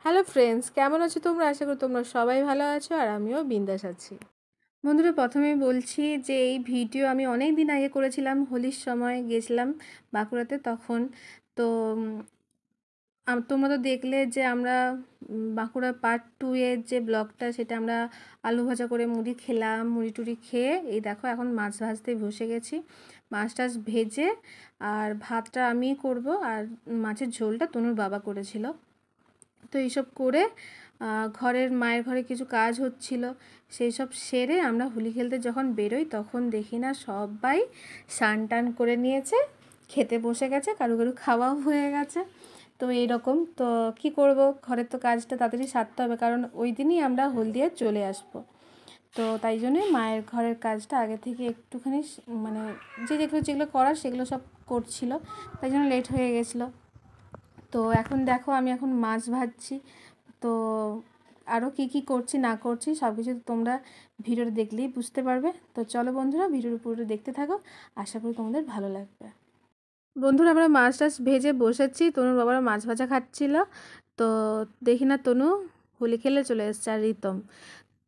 Hello friends, কেমন আছো তোমরা? আশা করি তোমরা সবাই ভালো আছো আর আমিও বিন্দাস আছি। বন্ধুরা, প্রথমেই বলছি যে এই ভিডিও আমি অনেক দিন আগে করেছিলাম। হোলির সময় গেছিলাম বাঁকুড়াতে তখন। তো তোমরা তো দেখলে যে আমরা বাঁকুড়া পার্ট 2 এর যে ব্লগটা, সেটা আমরা আলু ভাজা করে মুড়ি খেলাম। মুড়ি টুড়ি খেয়ে এই দেখো এখন মাছ ভাজতে বসে গেছি। মাছ টাছ ভেজে আর ভাতটা আমি করব, আর মাছের ঝোলটা তনুর বাবা করেছিল। তো এইসব করে ঘরের মায়ের ঘরে কিছু কাজ হচ্ছিল, সেই সব সেরে আমরা হোলি খেলতে যখন বেরোই তখন দেখি না সবাই স্নান টান করে নিয়েছে, খেতে বসে গেছে, কারো কারো খাওয়াও হয়ে গেছে। তো এইরকম তো কি করব, ঘরের তো কাজটা তাড়াতাড়ি সারতে হবে, কারণ ওই দিনই আমরা হলদিয়া চলে আসবো। তো তাই জন্যই মায়ের ঘরের কাজটা আগে থেকে একটুখানি মানে যেগুলো যেগুলো করার সেগুলো সব করছিল, তাই জন্য লেট হয়ে গেছিলো। তো এখন দেখো আমি এখন মাছ ভাজছি। তো আরও কি করছি না করছি সব কিছু তোমরা ভিডিওটা দেখলেই বুঝতে পারবে। তো চলো বন্ধুরা, ভিডিওর পুরোটা দেখতে থাকো, আশা করি তোমাদের ভালো লাগবে। বন্ধুরা, আমরা মাছ টাছ ভেজে বসেছি, তনুর বাবারা মাছ ভাজা খাচ্ছিল। তো দেখি না তনু হোলি খেলে চলে এসছে আর রিতম।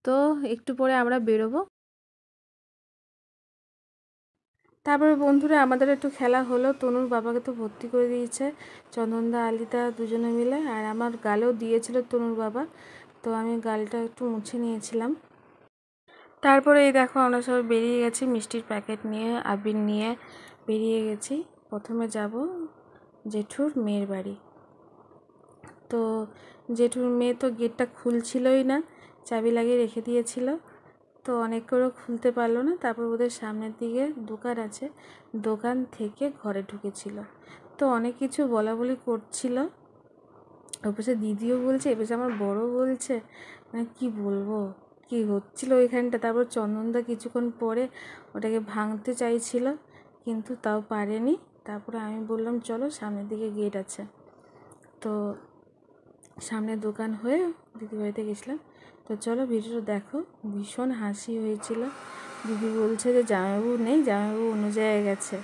তো একটু পরে আমরা বেরোবো। তারপরে বন্ধুরা আমাদের একটু খেলা হলো। তনুর বাবাকে তো ভর্তি করে দিয়েছে চন্দনদা আলিদা দুজনে মিলে, আর আমার গালেও দিয়েছিল তনুর বাবা। তো আমি গালটা একটু মুছে নিয়েছিলাম। তারপরে এই দেখো আমরা সব বেরিয়ে গেছি, মিষ্টির প্যাকেট নিয়ে আবির নিয়ে বেরিয়ে গেছি। প্রথমে যাব জেঠুর মেয়ের বাড়ি। তো জেঠুর মেয়ে তো গেটটা খুলছিলই না, চাবি লাগিয়ে রেখে দিয়েছিল। তো অনেক করেও খুলতে পারলো না। তারপর ওদের সামনের দিকে দোকান আছে, দোকান থেকে ঘরে ঢুকেছিল। তো অনেক কিছু বলা বলি করছিল, ওপাশে দিদিও বলছে, এপাশে আমার বড় বলছে, মানে কি বলবো কি হচ্ছিল ওইখানটা। তারপর চন্দনদা কিছুক্ষণ পরে ওটাকে ভাঙতে চাইছিল, কিন্তু তাও পারেনি। তারপরে আমি বললাম চলো, সামনের দিকে গেট আছে। তো সামনে দোকান হয়ে দিদিবাড়িতে গেছিলাম। তো চলো ভিডিওটা দেখো, ভীষণ হাসি হয়েছিল। দিদি বলছে যে জামাইবাবু নেই, জামাইবাবু অন্য জায়গায় গেছে,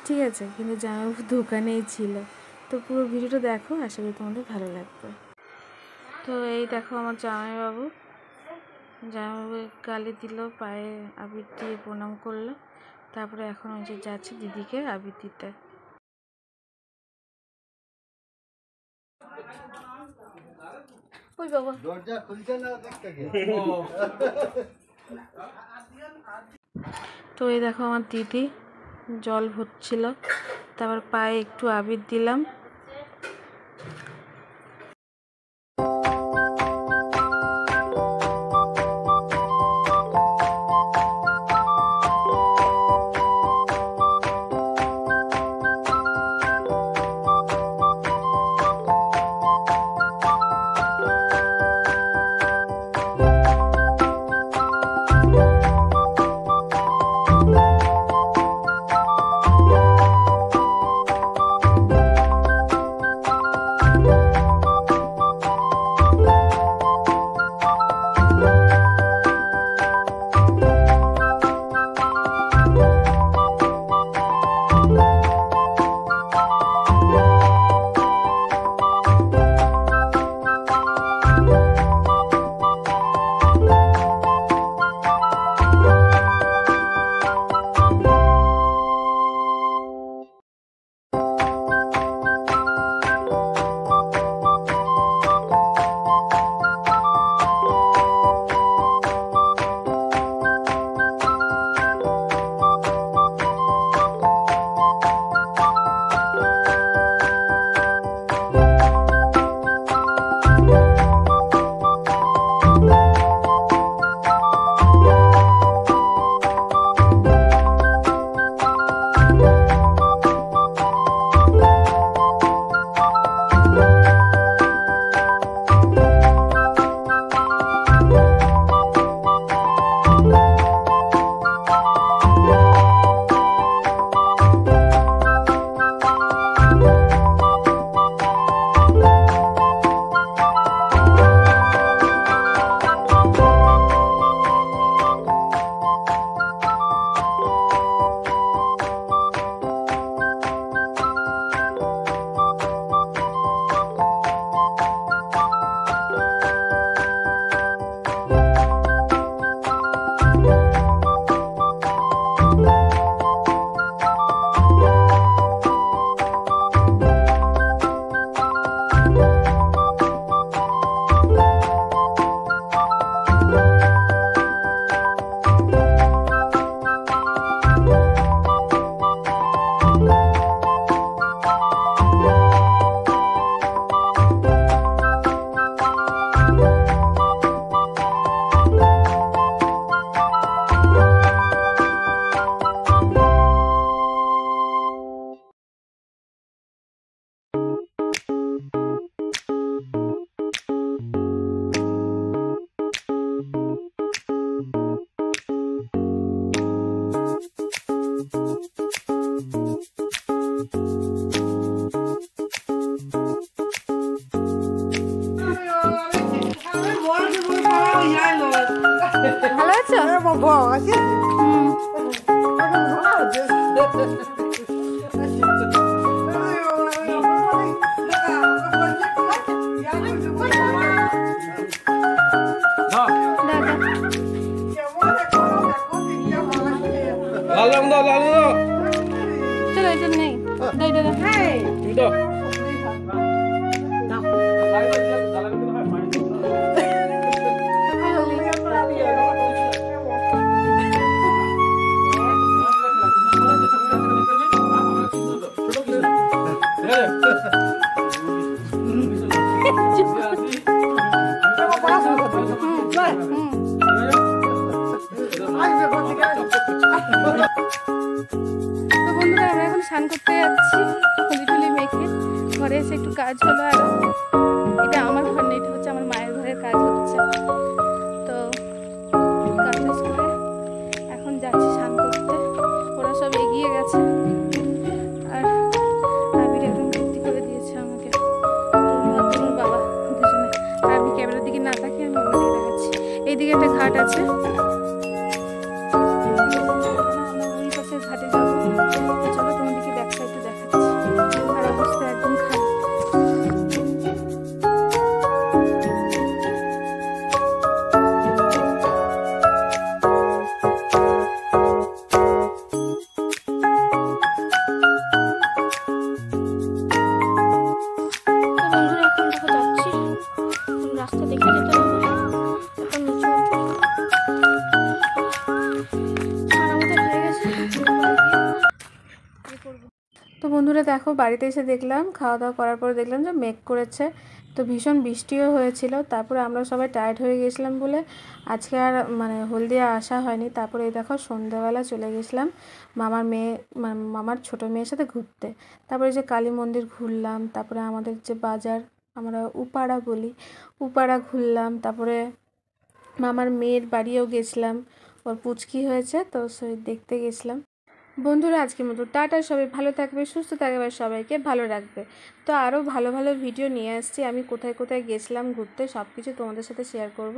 ঠিক আছে, কিন্তু জামাইবাবু দোকানেই ছিল। তো পুরো ভিডিওটা দেখো, আশা করি তোমাদের ভালো লাগবে। তো এই দেখো আমার জামাইবাবু, জামাইবাবু গালি দিল, পায়ে আবির দিয়ে প্রণাম করলো। তারপরে এখন ওই যে যাচ্ছে দিদিকে আবির দিতে। ওই বাবা, দরজা খুলছে না দেখতে। তো এই দেখো আমার দিদি জল ভরছিল, তারপর পায়ে একটু আবির দিলাম। দেখেছো? চলো এটা নেই, তো বন্ধুরা আমরা এখন স্নান করতে যাচ্ছি হলি টুলি মেখে। ঘরে এসে একটু কাজ হলো আরো। এটা আমার ঘর না, এটা হচ্ছে আমার মায়ের ঘরের কাজ হচ্ছে। তো কাজ টাজ করে এখন যাচ্ছি স্নান করতে। ওরা সব এগিয়ে গেছে আর আবির একদম ভর্তি করে দিয়েছে আমাকে, তনুর বাবা দুজনে। আর আমি ক্যামেরার দিকে না তাকিয়ে আমি অন্যদিকে দেখাচ্ছি। এইদিকে একটা ঘাট আছে, ঘাটে যাবো। চলো তোমাদেরকে ব্যাকটা একটু দেখাচ্ছি। আর অবস্থা একদম খারাপ। বন্ধুরা এখন দেখো যাচ্ছি, রাস্তা দেখে যেতে হবে। এখন নিচে তো বন্ধুরা দেখো বাড়িতে এসে দেখলাম, খাওয়া দাওয়া করার পর দেখলাম যে মেঘ করেছে। তো ভীষণ বৃষ্টিও হয়েছিল। তারপরে আমরা সবাই টায়ার্ড হয়ে গেছিলাম বলে আজকে আর হলদিয়া আসা হয়নি। তারপরে এই দেখো সন্ধ্যাবেলা চলে গেছিলাম মামার ছোটো মেয়ের সাথে ঘুরতে। তারপরে যে কালী মন্দির ঘুরলাম, তারপরে আমাদের যে বাজার আমরা উপাড়া বলি, উপাড়া ঘুরলাম। তারপরে মামার মেয়ের বাড়িও গেছিলাম, ওর পুচকি হয়েছে তো সেই দেখতে গেছিলাম। বন্ধুরা আজকের মতো টাটা, সবাই ভালো থাকবে, সুস্থ থাকবে, সবাইকে ভালো রাখবে। তো আরও ভালো ভালো ভিডিও নিয়ে আসছি, আমি কোথায় কোথায় গেছিলাম ঘুরতে সব কিছু তোমাদের সাথে শেয়ার করব।